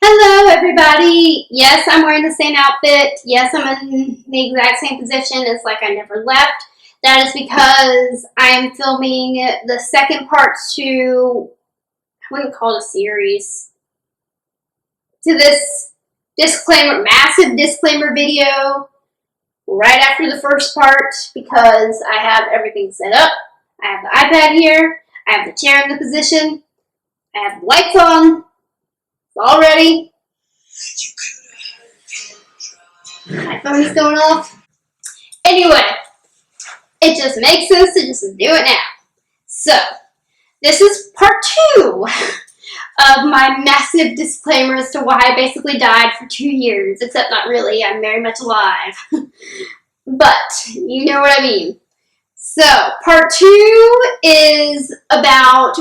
Hello, everybody. Yes, I'm wearing the same outfit. Yes, I'm in the exact same position. It's like I never left. That is because I'm filming the second part to, I wouldn't call it a series, to this massive disclaimer video right after the first part because I have everything set up. I have the iPad here. I have the chair in the position. I have the lights on. It's all ready. My phone's going off. Anyway, it just makes sense to just do it now. So, this is part 2 of my massive disclaimer as to why I basically died for 2 years. Except not really, I'm very much alive. But, you know what I mean. So, part 2 is about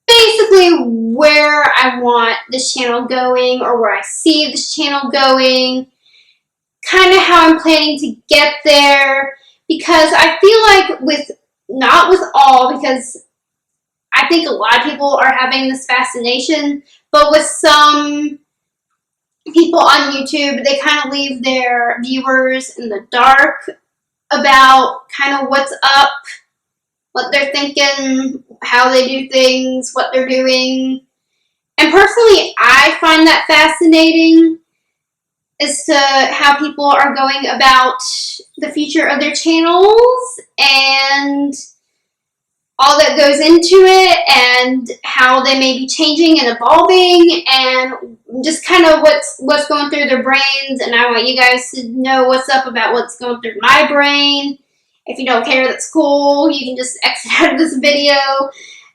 basically where I want this channel going, or where I see this channel going, kind of how I'm planning to get there, because I feel like not with all, because I think a lot of people are having this fascination, but with some people on YouTube, they kind of leave their viewers in the dark about kind of what's up, what they're thinking, how they do things, what they're doing. And personally, I find that fascinating as to how people are going about the future of their channels and all that goes into it, and how they may be changing and evolving, and just kind of what's going through their brains. And I want you guys to know what's up about what's going through my brain. If you don't care, that's cool. You can just exit out of this video.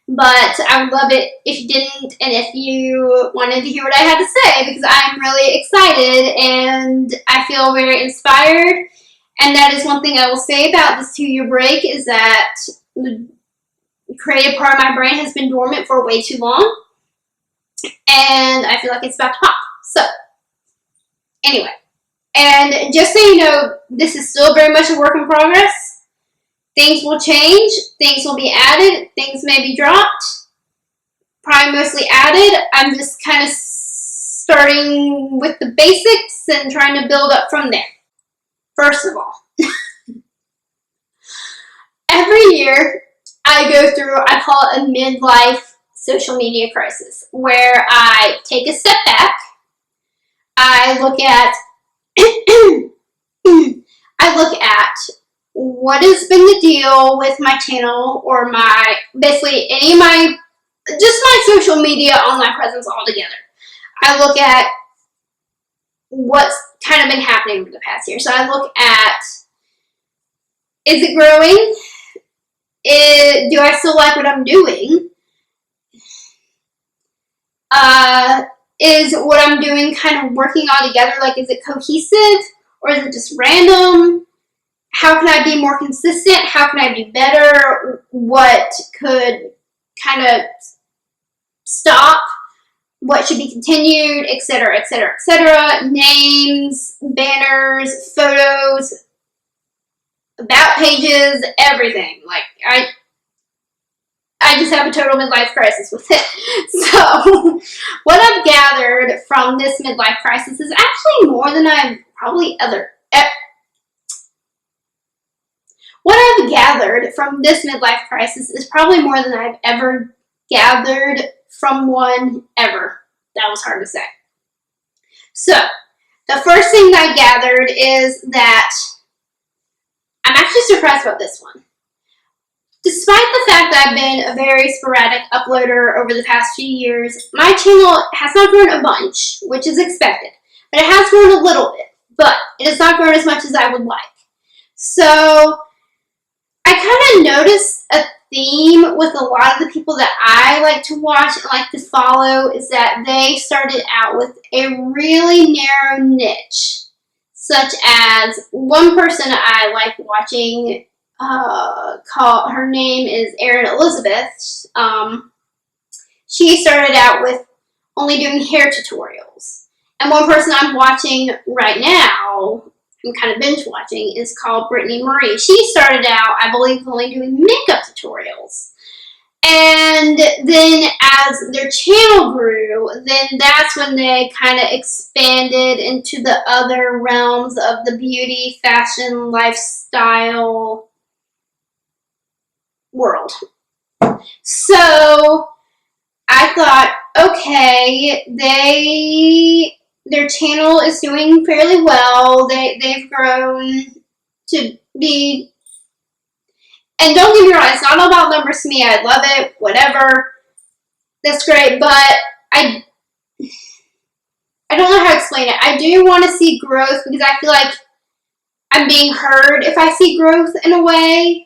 But I would love it if you didn't, and if you wanted to hear what I had to say, because I'm really excited and I feel very inspired. And that is one thing I will say about this 2-year break, is that the creative part of my brain has been dormant for way too long, and I feel like it's about to pop. So, anyway, and just so you know, this is still very much a work in progress. Things will change, things will be added, things may be dropped, probably mostly added. I'm just kind of starting with the basics and trying to build up from there. First of all, every year I go through, I call it a midlife social media crisis, where I take a step back, I look at what has been the deal with my channel, or basically any of just my social media online presence altogether. I look at what's kind of been happening over the past year. So I look at, is it growing? Do I still like what I'm doing? Is what I'm doing kind of working all together? Like, is it cohesive, or is it just random? How can I be more consistent? How can I do better? What could kind of stop? What should be continued? Etc., etc., etc. Names, banners, photos, about pages, everything. Like, I just have a total midlife crisis with it. So, what I've gathered from this midlife crisis is actually more than I've probably What I've gathered from this midlife crisis is probably more than I've ever gathered from one ever. That was hard to say. So, the first thing I gathered is that I'm actually surprised about this one. Despite the fact that I've been a very sporadic uploader over the past few years, my channel has not grown a bunch, which is expected. But it has grown a little bit, but it has not grown as much as I would like. So, I kind of noticed a theme with a lot of the people that I like to watch and like to follow, is that they started out with a really narrow niche. Such as one person I like watching, her name is Erin Elizabeth. She started out with only doing hair tutorials. And one person I'm watching right now, I'm kind of binge watching, is called Brittany Marie. She started out, I believe, only doing makeup tutorials. And then as their channel grew, then that's when they kind of expanded into the other realms of the beauty, fashion, lifestyle world. So I thought, okay, their channel is doing fairly well. They've grown to be, and don't get me wrong, it's not all about numbers to me. I love it, whatever. That's great, but I don't know how to explain it. I do want to see growth because I feel like I'm being heard if I see growth in a way.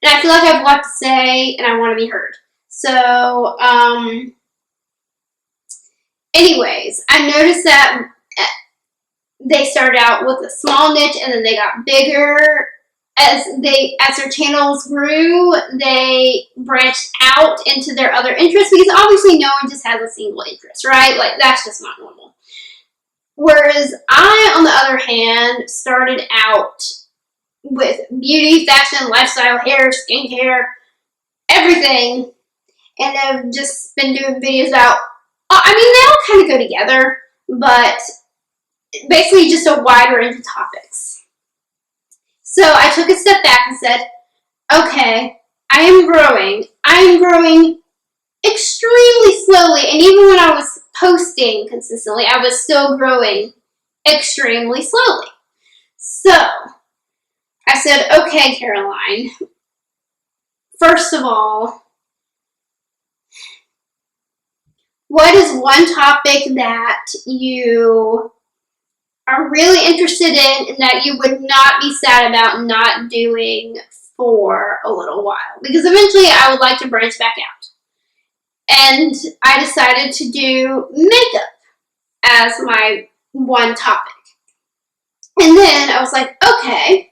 And I feel like I have a lot to say and I want to be heard. So, anyways, I noticed that they started out with a small niche and then they got bigger. As their channels grew, they branched out into their other interests because obviously no one just has a single interest, right? Like, that's just not normal. Whereas I, on the other hand, started out with beauty, fashion, lifestyle, hair, skincare, everything, and I've just been doing videos about, I mean, they all kind of go together, but basically just a wide range of topics. So I took a step back and said, okay, I am growing. I am growing extremely slowly, and even when I was posting consistently, I was still growing extremely slowly. So I said, okay, Caroline, first of all, what is one topic that you are really interested in and that you would not be sad about not doing for a little while? Because eventually I would like to branch back out. And I decided to do makeup as my one topic. And then I was like, okay,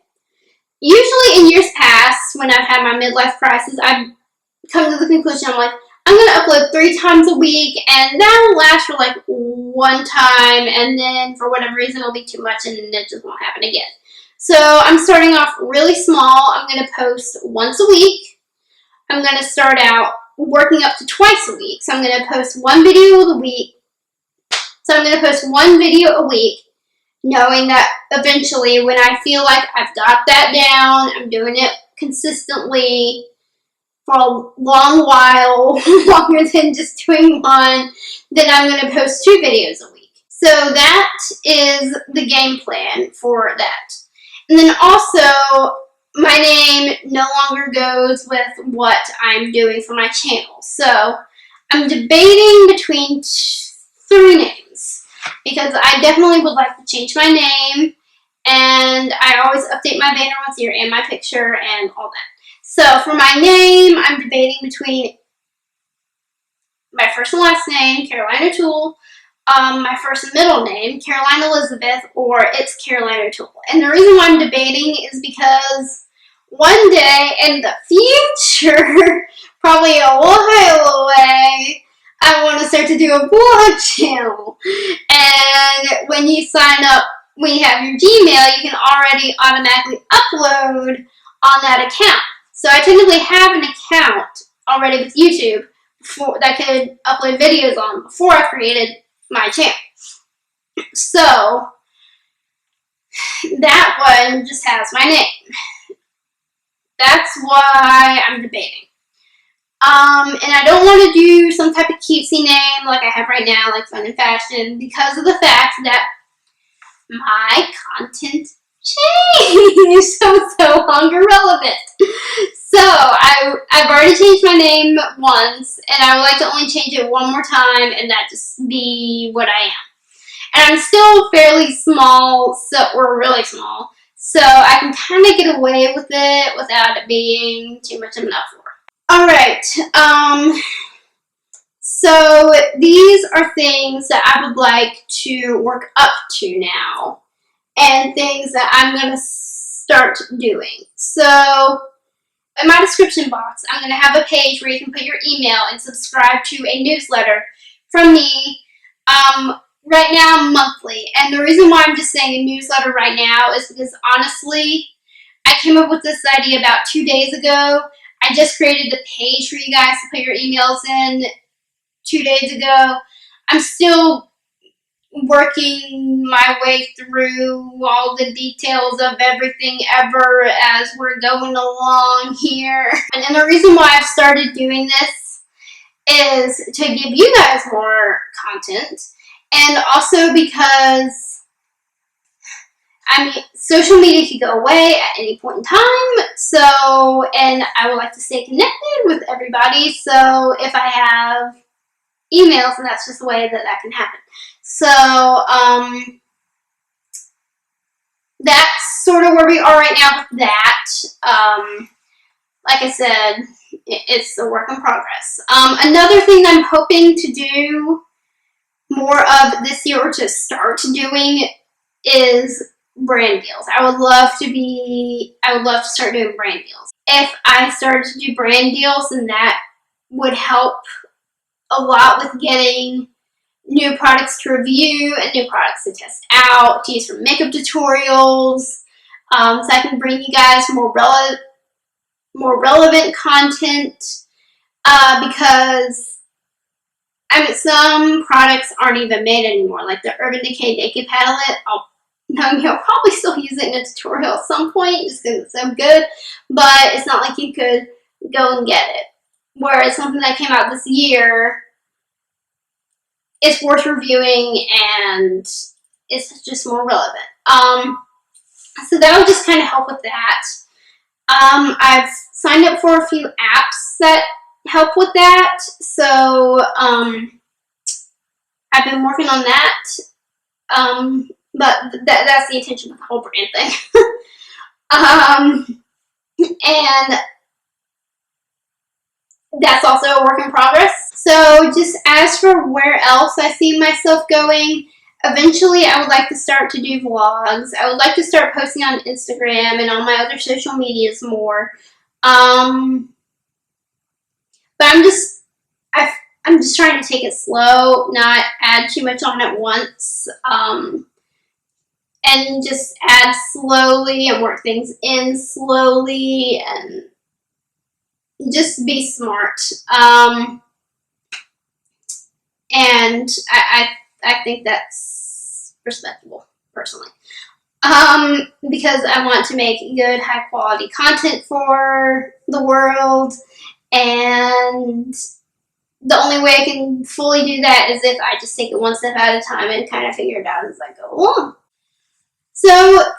usually in years past, when I've had my midlife crisis, I've come to the conclusion, I'm like, I'm going to upload 3 times a week, and that will last for like 1 time, and then for whatever reason it'll be too much, and it just won't happen again. So I'm starting off really small. I'm going to post once a week. I'm going to start out working up to twice a week. So I'm going to post 1 video a week. So I'm going to post 1 video a week, knowing that eventually when I feel like I've got that down, I'm doing it consistently for a long while, longer than just doing 1, then I'm going to post 2 videos a week. So that is the game plan for that. And then also, my name no longer goes with what I'm doing for my channel. So I'm debating between 3 names because I definitely would like to change my name, and I always update my banner once a year and my picture and all that. So for my name, I'm debating between my first and last name, Caroline O'Toole, my first and middle name, Caroline Elizabeth, or It's Caroline O'Toole. And the reason why I'm debating is because one day in the future, probably a while away, I want to start to do a blog channel. And when you sign up, when you have your Gmail, you can already automatically upload on that account. So I technically have an account already with YouTube that I could upload videos on before I created my channel. So that one just has my name. That's why I'm debating. And I don't want to do some type of cutesy name like I have right now, like Fun and Fashion, because of the fact that my content changed, so it's no longer relevant. So I've already changed my name once, and I would like to only change it 1 more time, and that just be what I am. And I'm still fairly small, or really small, so I can kind of get away with it without it being too much of an uproar. Alright, so these are things that I would like to work up to now, and things that I'm going to start doing. So in my description box, I'm going to have a page where you can put your email and subscribe to a newsletter from me right now monthly. And the reason why I'm just saying a newsletter right now is because honestly, I came up with this idea about 2 days ago. I just created the page for you guys to put your emails in 2 days ago. I'm still working my way through all the details of everything ever as we're going along here. And the reason why I've started doing this is to give you guys more content, and also because, I mean, social media could go away at any point in time, so, and I would like to stay connected with everybody, so if I have emails, and that's just the way that that can happen. So, that's sort of where we are right now with that. Like I said, it's a work in progress. Another thing that I'm hoping to do more of this year, or to start doing, is brand deals. I would love to start doing brand deals. If I started to do brand deals, then that would help a lot with getting new products to review and new products to test out, to use for makeup tutorials, so I can bring you guys more relevant content, because, I mean, some products aren't even made anymore, like the Urban Decay Naked Palette. I'll probably still use it in a tutorial at some point, just because it's so good, but it's not like you could go and get it. Whereas something that came out this year, it's worth reviewing, and it's just more relevant. So that would just kind of help with that. I've signed up for a few apps that help with that, so I've been working on that, but that's the intention of the whole brand thing. And that's also a work in progress. So just as for where else I see myself going, eventually I would like to start to do vlogs. I would like to start posting on Instagram and on my other social medias more. But I'm just trying to take it slow, not add too much on at once, and just add slowly and work things in slowly and just be smart. And I think that's respectable, personally. Because I want to make good, high quality content for the world, and the only way I can fully do that is if I just take it one step at a time and kind of figure it out as I go along. So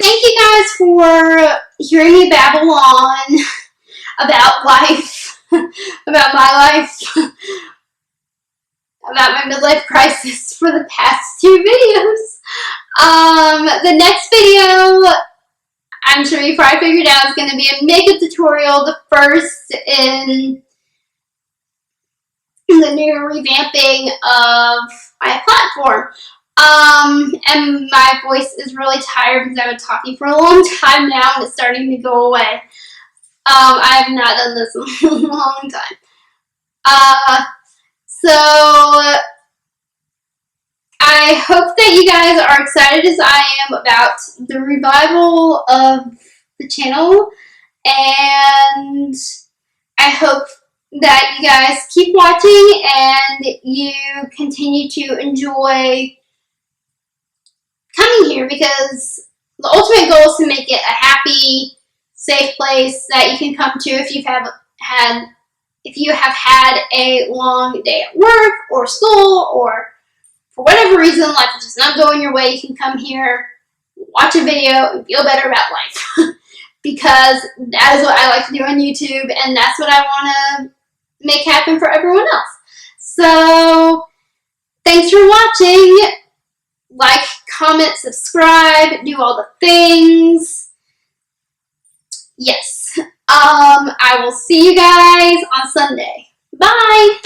thank you guys for hearing me babble on about life, about my life, about my midlife crisis for the past 2 videos. The next video, I'm sure you probably figured out, is going to be a makeup tutorial, the first in the new revamping of my platform. And my voice is really tired because I've been talking for a long time now and it's starting to go away. I have not done this in a long time. So I hope that you guys are excited as I am about the revival of the channel, and I hope that you guys keep watching and you continue to enjoy coming here, because the ultimate goal is to make it a happy, safe place that you can come to if you have had a long day at work or school, or for whatever reason life is just not going your way. You can come here, watch a video, and feel better about life. Because that is what I like to do on YouTube, and that's what I want to make happen for everyone else. So thanks for watching. Like, comment, subscribe, do all the things. Yes. I will see you guys on Sunday. Bye!